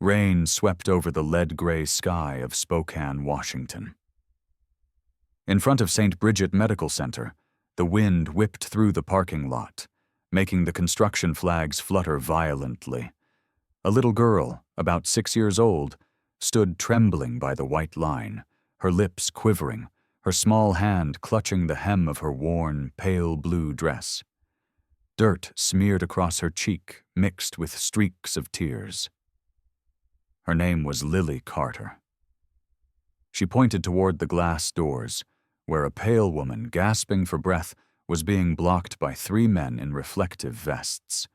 Rain swept over the lead-gray sky of Spokane, Washington. In front of St. Bridget Medical Center, the wind whipped through the parking lot, making the construction flags flutter violently. A little girl, about 6 years old, stood trembling by the white line, her lips quivering, her small hand clutching the hem of her worn, pale blue dress. Dirt smeared across her cheek, mixed with streaks of tears. Her name was Lily Carter. She pointed toward the glass doors, where a pale woman, gasping for breath, was being blocked by 3 men in reflective vests,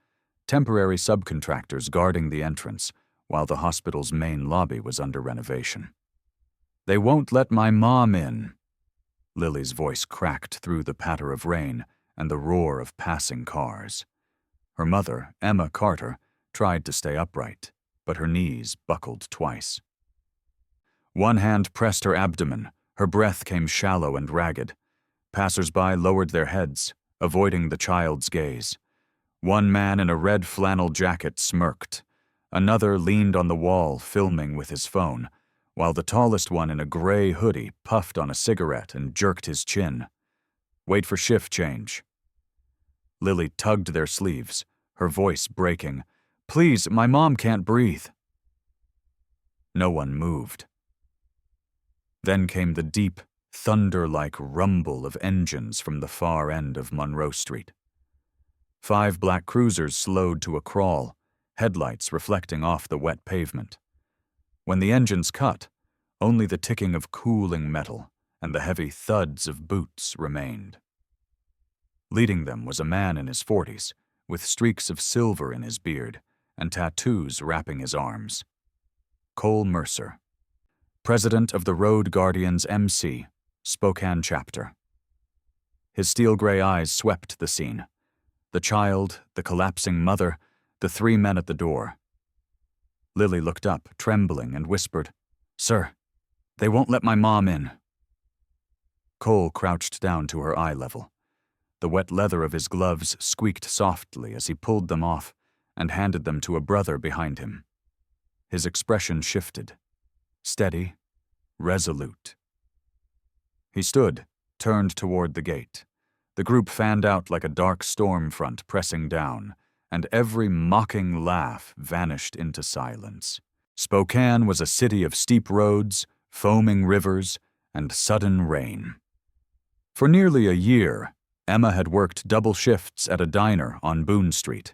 temporary subcontractors guarding the entrance while the hospital's main lobby was under renovation. "They won't let my mom in." Lily's voice cracked through the patter of rain and the roar of passing cars. Her mother, Emma Carter, tried to stay upright, but her knees buckled twice. One hand pressed her abdomen, her breath came shallow and ragged. Passers-by lowered their heads, avoiding the child's gaze. One man in a red flannel jacket smirked. Another leaned on the wall, filming with his phone, while the tallest one in a gray hoodie puffed on a cigarette and jerked his chin. "Wait for shift change." Lily tugged their sleeves, her voice breaking. "Please, my mom can't breathe." No one moved. Then came the deep, thunder-like rumble of engines from the far end of Monroe Street. 5 black cruisers slowed to a crawl, headlights reflecting off the wet pavement. When the engines cut, only the ticking of cooling metal and the heavy thuds of boots remained. Leading them was a man in his 40s, with streaks of silver in his beard and tattoos wrapping his arms. Cole Mercer, president of the Road Guardians MC, Spokane chapter. His steel-gray eyes swept the scene. The child, the collapsing mother, the 3 men at the door. Lily looked up, trembling, and whispered, "Sir, they won't let my mom in." Cole crouched down to her eye level. The wet leather of his gloves squeaked softly as he pulled them off and handed them to a brother behind him. His expression shifted. Steady, resolute. He stood, turned toward the gate. The group fanned out like a dark storm front pressing down, and every mocking laugh vanished into silence. Spokane was a city of steep roads, foaming rivers, and sudden rain. For nearly a year, Emma had worked double shifts at a diner on Boone Street,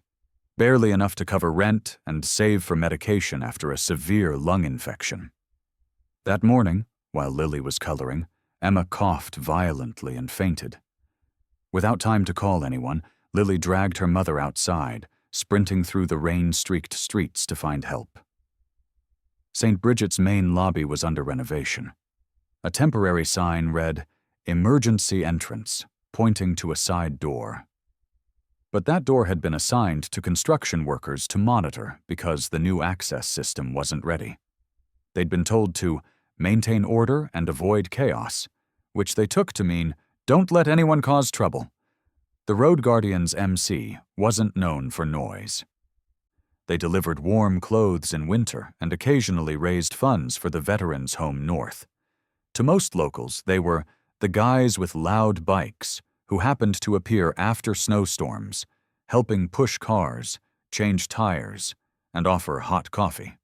barely enough to cover rent and save for medication after a severe lung infection. That morning, while Lily was coloring, Emma coughed violently and fainted. Without time to call anyone, Lily dragged her mother outside, sprinting through the rain-streaked streets to find help. St. Bridget's main lobby was under renovation. A temporary sign read, "Emergency Entrance," pointing to a side door. But that door had been assigned to construction workers to monitor because the new access system wasn't ready. They'd been told to maintain order and avoid chaos, which they took to mean, don't let anyone cause trouble. The Road Guardians MC wasn't known for noise. They delivered warm clothes in winter and occasionally raised funds for the Veterans Home North. To most locals, they were the guys with loud bikes who happened to appear after snowstorms, helping push cars, change tires, and offer hot coffee.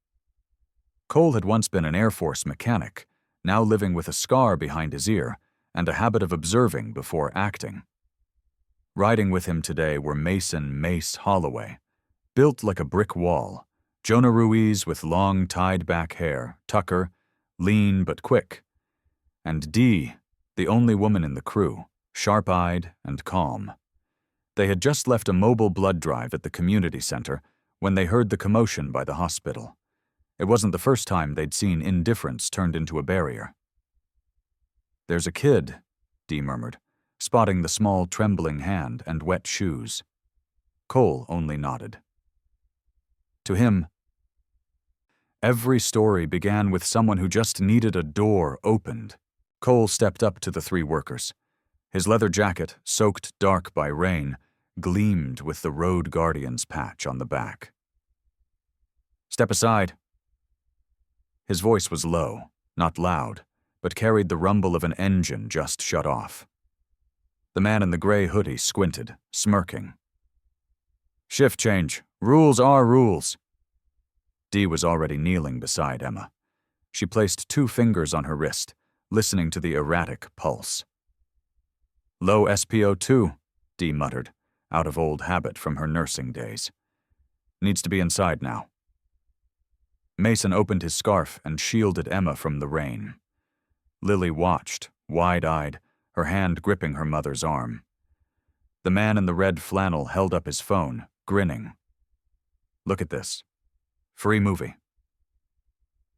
Cole had once been an Air Force mechanic, now living with a scar behind his ear and a habit of observing before acting. Riding with him today were Mason Mace Holloway, built like a brick wall, Jonah Ruiz with long tied-back hair, Tucker, lean but quick, and Dee, the only woman in the crew, sharp-eyed and calm. They had just left a mobile blood drive at the community center when they heard the commotion by the hospital. It wasn't the first time they'd seen indifference turned into a barrier. "There's a kid," Dee murmured, spotting the small trembling hand and wet shoes. Cole only nodded. To him, every story began with someone who just needed a door opened. Cole stepped up to the 3 workers. His leather jacket, soaked dark by rain, gleamed with the Road Guardians patch on the back. "Step aside," His voice was low, not loud, but carried the rumble of an engine just shut off. The man in the gray hoodie squinted, smirking. "Shift change. Rules are rules." Dee was already kneeling beside Emma. She placed 2 fingers on her wrist, listening to the erratic pulse. "Low SpO2, Dee muttered, out of old habit from her nursing days. "Needs to be inside now." Mason opened his scarf and shielded Emma from the rain. Lily watched, wide-eyed, her hand gripping her mother's arm. The man in the red flannel held up his phone, grinning. "Look at this. Free movie."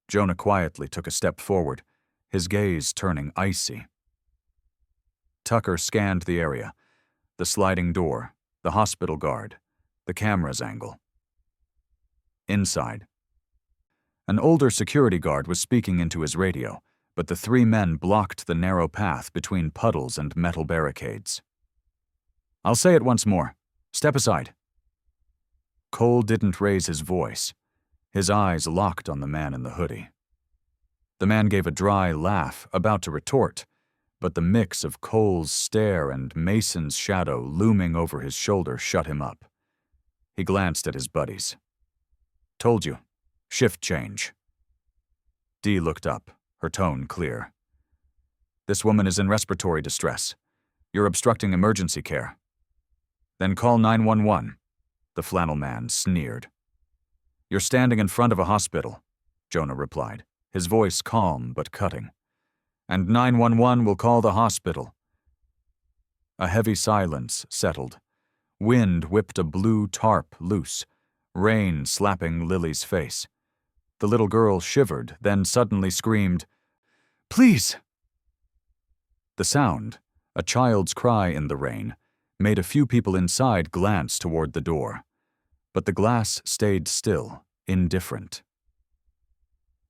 Jonah quietly took a step forward, his gaze turning icy. Tucker scanned the area, the sliding door, the hospital guard, the camera's angle. Inside. An older security guard was speaking into his radio, but the 3 men blocked the narrow path between puddles and metal barricades. "I'll say it once more. Step aside." Cole didn't raise his voice. His eyes locked on the man in the hoodie. The man gave a dry laugh, about to retort, but the mix of Cole's stare and Mason's shadow looming over his shoulder shut him up. He glanced at his buddies. "Told you. Shift change." Dee looked up, her tone clear. "This woman is in respiratory distress. You're obstructing emergency care." "Then call 911, the flannel man sneered. "You're standing in front of a hospital," Jonah replied, his voice calm but cutting. "And 911 will call the hospital." A heavy silence settled. Wind whipped a blue tarp loose, rain slapping Lily's face. The little girl shivered, then suddenly screamed, "Please!" The sound, a child's cry in the rain, made a few people inside glance toward the door. But the glass stayed still, indifferent.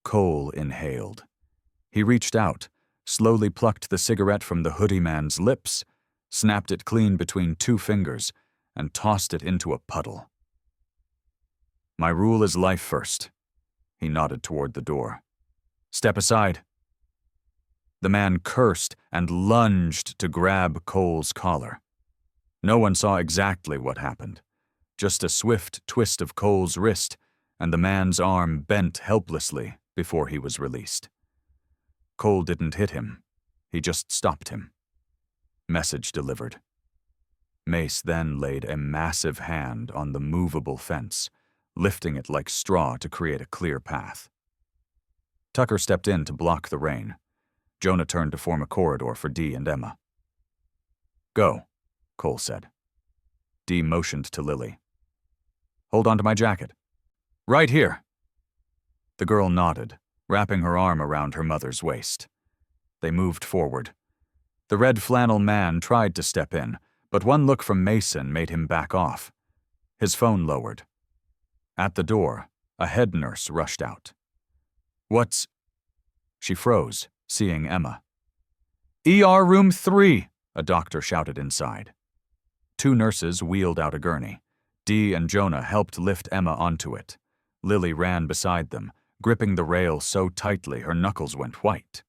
Cole inhaled. He reached out, slowly plucked the cigarette from the hoodie man's lips, snapped it clean between 2 fingers, and tossed it into a puddle. "My rule is life first." He nodded toward the door. "Step aside." The man cursed and lunged to grab Cole's collar. No one saw exactly what happened. Just a swift twist of Cole's wrist, and the man's arm bent helplessly before he was released. Cole didn't hit him. He just stopped him. Message delivered. Mace then laid a massive hand on the movable fence, lifting it like straw to create a clear path. Tucker stepped in to block the rain. Jonah turned to form a corridor for Dee and Emma. "Go," Cole said. Dee motioned to Lily. "Hold on to my jacket." "Right here." The girl nodded, wrapping her arm around her mother's waist. They moved forward. The red flannel man tried to step in, but one look from Mason made him back off. His phone lowered. At the door, a head nurse rushed out. "What's—" She froze, seeing Emma. "ER room 3, a doctor shouted inside. 2 nurses wheeled out a gurney. Dee and Jonah helped lift Emma onto it. Lily ran beside them, gripping the rail so tightly her knuckles went white.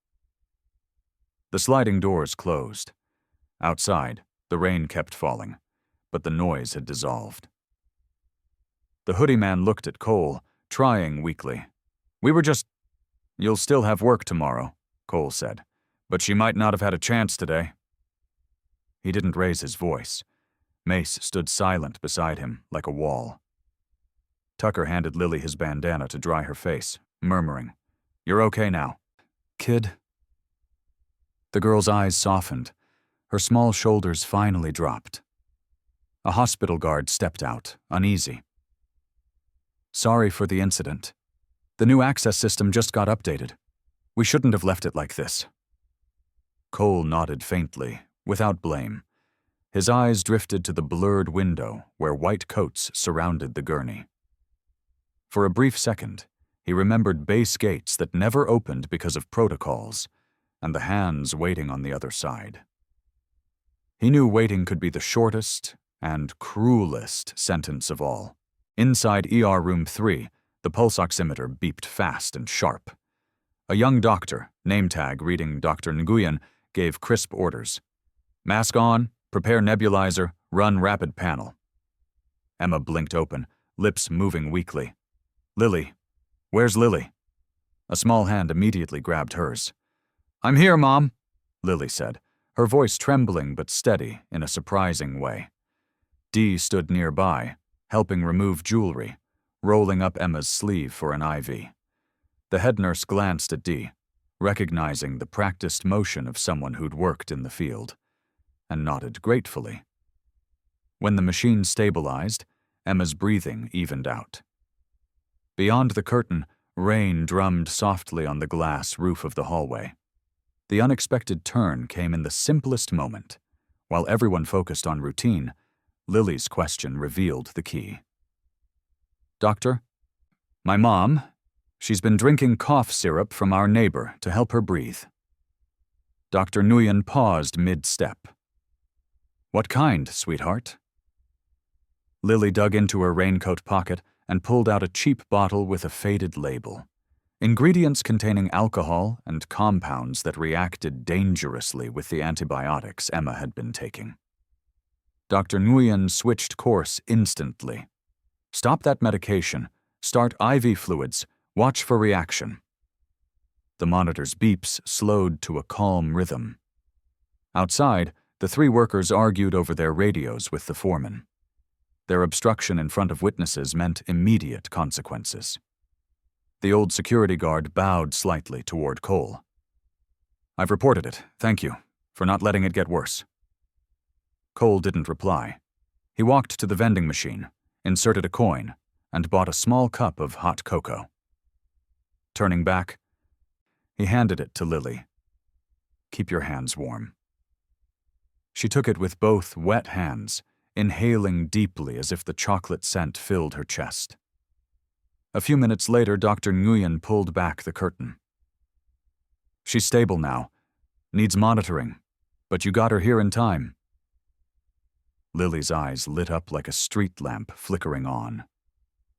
The sliding doors closed. Outside, the rain kept falling, but the noise had dissolved. The hoodie man looked at Cole, trying weakly. "We were just—" "You'll still have work tomorrow," Cole said, "but she might not have had a chance today." He didn't raise his voice. Mace stood silent beside him, like a wall. Tucker handed Lily his bandana to dry her face, murmuring, "You're okay now, kid." The girl's eyes softened. Her small shoulders finally dropped. A hospital guard stepped out, uneasy. "Sorry for the incident. The new access system just got updated. We shouldn't have left it like this." Cole nodded faintly, without blame. His eyes drifted to the blurred window where white coats surrounded the gurney. For a brief second, he remembered base gates that never opened because of protocols, and the hands waiting on the other side. He knew waiting could be the shortest and cruelest sentence of all. Inside ER room 3, the pulse oximeter beeped fast and sharp. A young doctor, name tag reading Dr. Nguyen, gave crisp orders. Mask on, prepare nebulizer, run rapid panel. Emma blinked open, lips moving weakly. Lily. Where's Lily? A small hand immediately grabbed hers. I'm here, Mom, Lily said, her voice trembling but steady in a surprising way. Dee stood nearby, helping remove jewelry, rolling up Emma's sleeve for an IV. The head nurse glanced at Dee, recognizing the practiced motion of someone who'd worked in the field, and nodded gratefully. When the machine stabilized, Emma's breathing evened out. Beyond the curtain, rain drummed softly on the glass roof of the hallway. The unexpected turn came in the simplest moment. While everyone focused on routine, Lily's question revealed the key. Doctor? My mom. She's been drinking cough syrup from our neighbor to help her breathe. Dr. Nguyen paused mid-step. What kind, sweetheart? Lily dug into her raincoat pocket and pulled out a cheap bottle with a faded label. Ingredients containing alcohol and compounds that reacted dangerously with the antibiotics Emma had been taking. Dr. Nguyen switched course instantly. Stop that medication, start IV fluids, watch for reaction. The monitor's beeps slowed to a calm rhythm. Outside, the three workers argued over their radios with the foreman. Their obstruction in front of witnesses meant immediate consequences. The old security guard bowed slightly toward Cole. I've reported it, thank you, for not letting it get worse. Cole didn't reply. He walked to the vending machine, inserted a coin, and bought a small cup of hot cocoa. Turning back, he handed it to Lily. Keep your hands warm. She took it with both wet hands, inhaling deeply as if the chocolate scent filled her chest. A few minutes later, Dr. Nguyen pulled back the curtain. She's stable now. Needs monitoring, but you got her here in time. Lily's eyes lit up like a street lamp flickering on.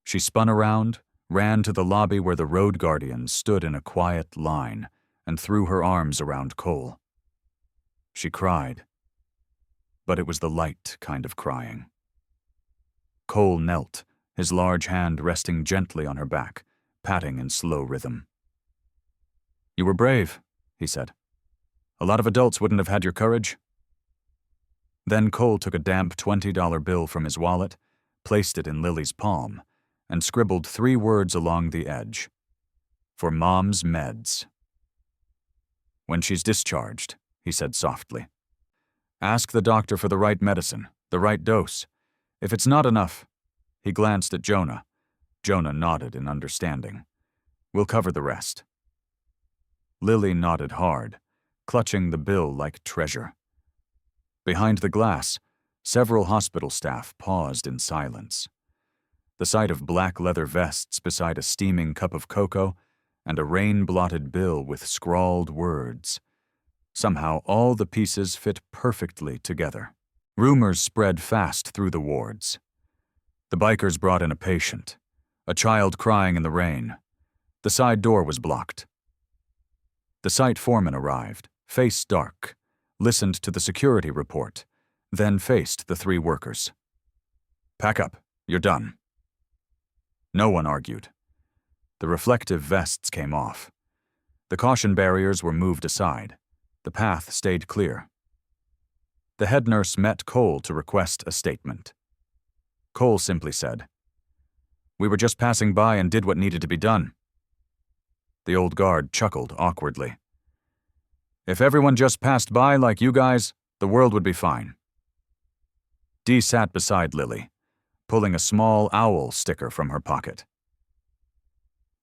She spun around, ran to the lobby where the road guardians stood in a quiet line, and threw her arms around Cole. She cried, but it was the light kind of crying. Cole knelt, his large hand resting gently on her back, patting in slow rhythm. You were brave, he said. A lot of adults wouldn't have had your courage. Then Cole took a damp $20 bill from his wallet, placed it in Lily's palm, and scribbled 3 words along the edge. For Mom's meds. When she's discharged, he said softly. Ask the doctor for the right medicine, the right dose. If it's not enough, he glanced at Jonah. Jonah nodded in understanding. We'll cover the rest. Lily nodded hard, clutching the bill like treasure. Behind the glass, several hospital staff paused in silence. The sight of black leather vests beside a steaming cup of cocoa and a rain-blotted bill with scrawled words. Somehow all the pieces fit perfectly together. Rumors spread fast through the wards. The bikers brought in a patient, a child crying in the rain. The side door was blocked. The site foreman arrived, face dark, listened to the security report, then faced the 3 workers. Pack up, you're done. No one argued. The reflective vests came off. The caution barriers were moved aside. The path stayed clear. The head nurse met Cole to request a statement. Cole simply said, We were just passing by and did what needed to be done. The old guard chuckled awkwardly. If everyone just passed by like you guys, the world would be fine. Dee sat beside Lily, pulling a small owl sticker from her pocket.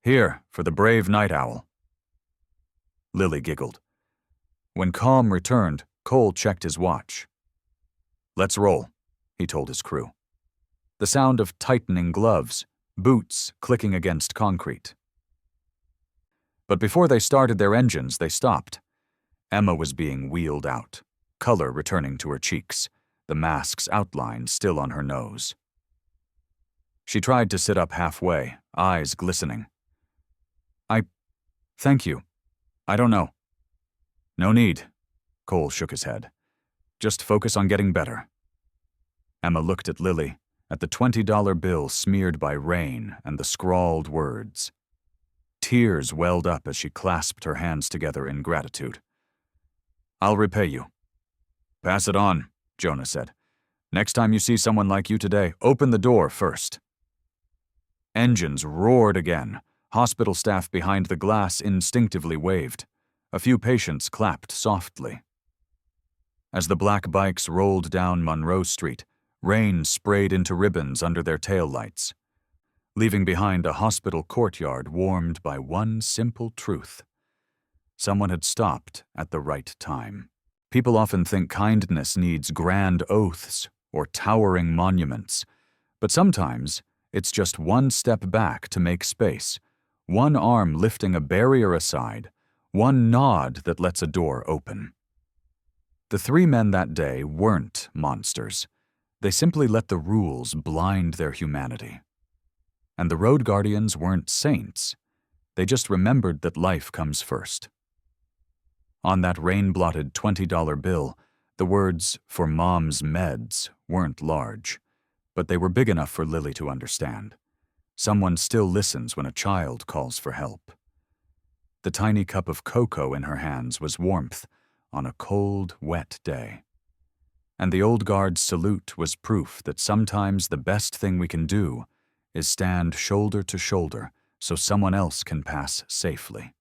Here, for the brave night owl. Lily giggled. When calm returned, Cole checked his watch. Let's roll, he told his crew. The sound of tightening gloves, boots clicking against concrete. But before they started their engines, they stopped. Emma was being wheeled out, color returning to her cheeks, the mask's outline still on her nose. She tried to sit up halfway, eyes glistening. Thank you, I don't know. No need. Cole shook his head. Just focus on getting better. Emma looked at Lily, at the $20 bill smeared by rain and the scrawled words. Tears welled up as she clasped her hands together in gratitude. I'll repay you. Pass it on, Jonah said. Next time you see someone like you today, open the door first. Engines roared again. Hospital staff behind the glass instinctively waved. A few patients clapped softly. As the black bikes rolled down Monroe Street, rain sprayed into ribbons under their taillights, leaving behind a hospital courtyard warmed by one simple truth. Someone had stopped at the right time. People often think kindness needs grand oaths or towering monuments, but sometimes it's just one step back to make space, one arm lifting a barrier aside, one nod that lets a door open. The three men that day weren't monsters. They simply let the rules blind their humanity. And the road guardians weren't saints. They just remembered that life comes first. On that rain-blotted $20 bill, the words, "For Mom's meds," weren't large, but they were big enough for Lily to understand. Someone still listens when a child calls for help. The tiny cup of cocoa in her hands was warmth on a cold, wet day. And the old guard's salute was proof that sometimes the best thing we can do is stand shoulder to shoulder so someone else can pass safely.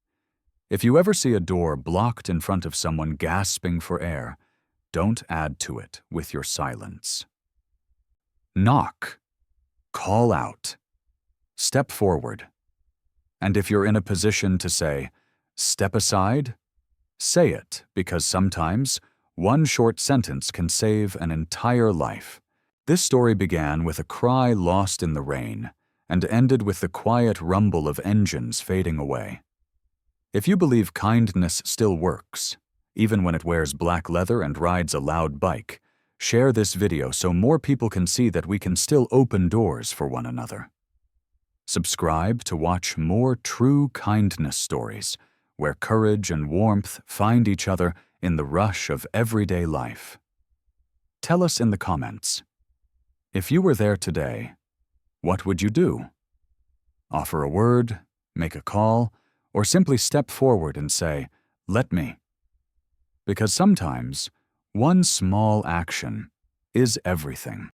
If you ever see a door blocked in front of someone gasping for air, don't add to it with your silence. Knock. Call out. Step forward. And if you're in a position to say, "Step aside," say it, because sometimes one short sentence can save an entire life. This story began with a cry lost in the rain and ended with the quiet rumble of engines fading away. If you believe kindness still works, even when it wears black leather and rides a loud bike, share this video so more people can see that we can still open doors for one another. Subscribe to watch more true kindness stories where courage and warmth find each other in the rush of everyday life. Tell us in the comments, if you were there today, what would you do? Offer a word, make a call, or simply step forward and say, "Let me." Because sometimes, one small action is everything.